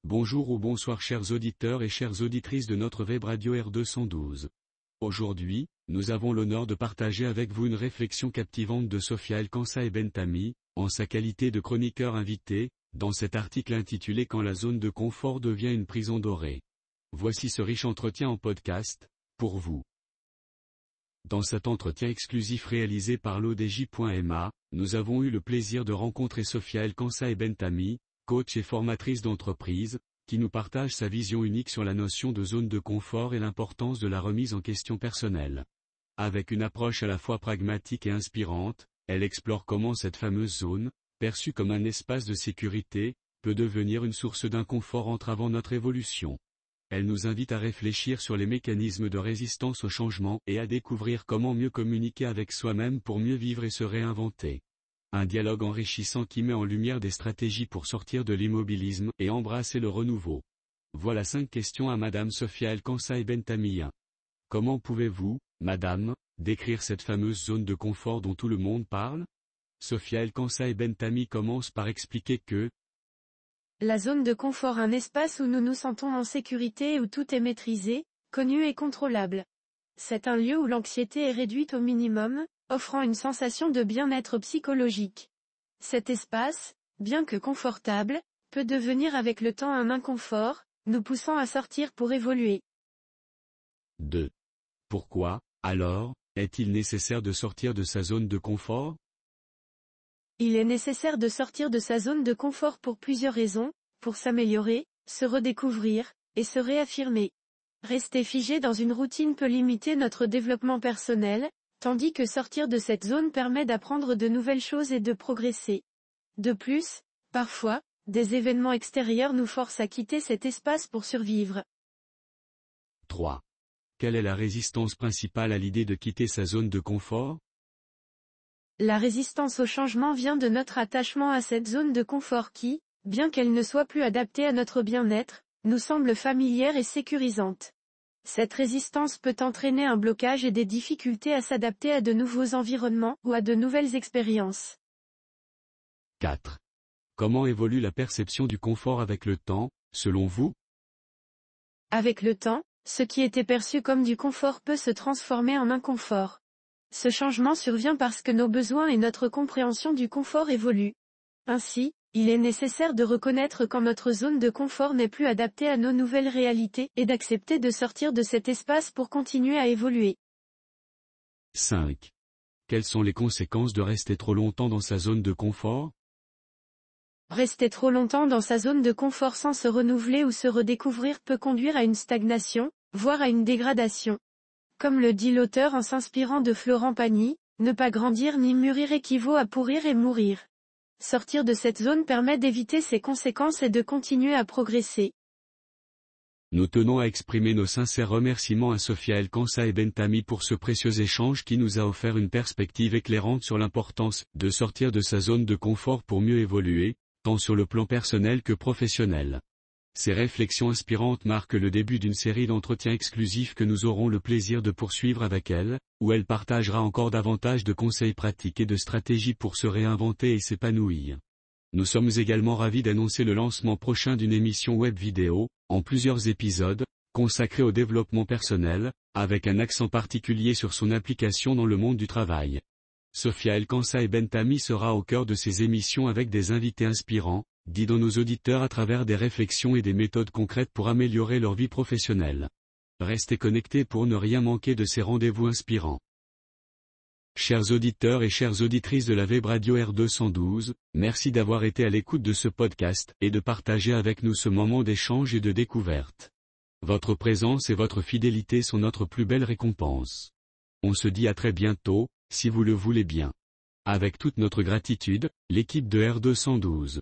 Bonjour ou bonsoir chers auditeurs et chères auditrices de notre web radio R212. Aujourd'hui, nous avons l'honneur de partager avec vous une réflexion captivante de Sophia El Kansae Bentami, en sa qualité de chroniqueur invité, dans cet article intitulé Quand la zone de confort devient une prison dorée. Voici ce riche entretien en podcast, pour vous. Dans cet entretien exclusif réalisé par l'ODJ.ma, nous avons eu le plaisir de rencontrer Sophia El Kansae Bentami, coach et formatrice d'entreprise, qui nous partage sa vision unique sur la notion de zone de confort et l'importance de la remise en question personnelle. Avec une approche à la fois pragmatique et inspirante, elle explore comment cette fameuse zone, perçue comme un espace de sécurité, peut devenir une source d'inconfort entravant notre évolution. Elle nous invite à réfléchir sur les mécanismes de résistance au changement et à découvrir comment mieux communiquer avec soi-même pour mieux vivre et se réinventer. Un dialogue enrichissant qui met en lumière des stratégies pour sortir de l'immobilisme et embrasser le renouveau. Voilà 5 questions à Madame Sophia El Kansae Bentami. Comment pouvez-vous, Madame, décrire cette fameuse zone de confort dont tout le monde parle? Sophia El Kansae Bentami commence par expliquer que la zone de confort, un espace où nous nous sentons en sécurité et où tout est maîtrisé, connu et contrôlable. C'est un lieu où l'anxiété est réduite au minimum, offrant une sensation de bien-être psychologique. Cet espace, bien que confortable, peut devenir avec le temps un inconfort, nous poussant à sortir pour évoluer. 2. Pourquoi, alors, est-il nécessaire de sortir de sa zone de confort? Il est nécessaire de sortir de sa zone de confort pour plusieurs raisons, pour s'améliorer, se redécouvrir, et se réaffirmer. Rester figé dans une routine peut limiter notre développement personnel, tandis que sortir de cette zone permet d'apprendre de nouvelles choses et de progresser. De plus, parfois, des événements extérieurs nous forcent à quitter cet espace pour survivre. 3. Quelle est la résistance principale à l'idée de quitter sa zone de confort? La résistance au changement vient de notre attachement à cette zone de confort qui, bien qu'elle ne soit plus adaptée à notre bien-être, nous semble familière et sécurisante. Cette résistance peut entraîner un blocage et des difficultés à s'adapter à de nouveaux environnements ou à de nouvelles expériences. 4. Comment évolue la perception du confort avec le temps, selon vous? Avec le temps, ce qui était perçu comme du confort peut se transformer en inconfort. Ce changement survient parce que nos besoins et notre compréhension du confort évoluent. Ainsi, il est nécessaire de reconnaître quand notre zone de confort n'est plus adaptée à nos nouvelles réalités et d'accepter de sortir de cet espace pour continuer à évoluer. 5. Quelles sont les conséquences de rester trop longtemps dans sa zone de confort? Rester trop longtemps dans sa zone de confort sans se renouveler ou se redécouvrir peut conduire à une stagnation, voire à une dégradation. Comme le dit l'auteur en s'inspirant de Florent Pagny, ne pas grandir ni mûrir équivaut à pourrir et mourir. Sortir de cette zone permet d'éviter ces conséquences et de continuer à progresser. Nous tenons à exprimer nos sincères remerciements à Sophia El Kansae Bentami pour ce précieux échange qui nous a offert une perspective éclairante sur l'importance de sortir de sa zone de confort pour mieux évoluer, tant sur le plan personnel que professionnel. Ces réflexions inspirantes marquent le début d'une série d'entretiens exclusifs que nous aurons le plaisir de poursuivre avec elle, où elle partagera encore davantage de conseils pratiques et de stratégies pour se réinventer et s'épanouir. Nous sommes également ravis d'annoncer le lancement prochain d'une émission web vidéo, en plusieurs épisodes, consacrée au développement personnel, avec un accent particulier sur son application dans le monde du travail. Sophia El Kansae Bentami sera au cœur de ces émissions avec des invités inspirants, guidant nos auditeurs à travers des réflexions et des méthodes concrètes pour améliorer leur vie professionnelle. Restez connectés pour ne rien manquer de ces rendez-vous inspirants. Chers auditeurs et chères auditrices de la web radio R212, merci d'avoir été à l'écoute de ce podcast et de partager avec nous ce moment d'échange et de découverte. Votre présence et votre fidélité sont notre plus belle récompense. On se dit à très bientôt, si vous le voulez bien. Avec toute notre gratitude, l'équipe de R212.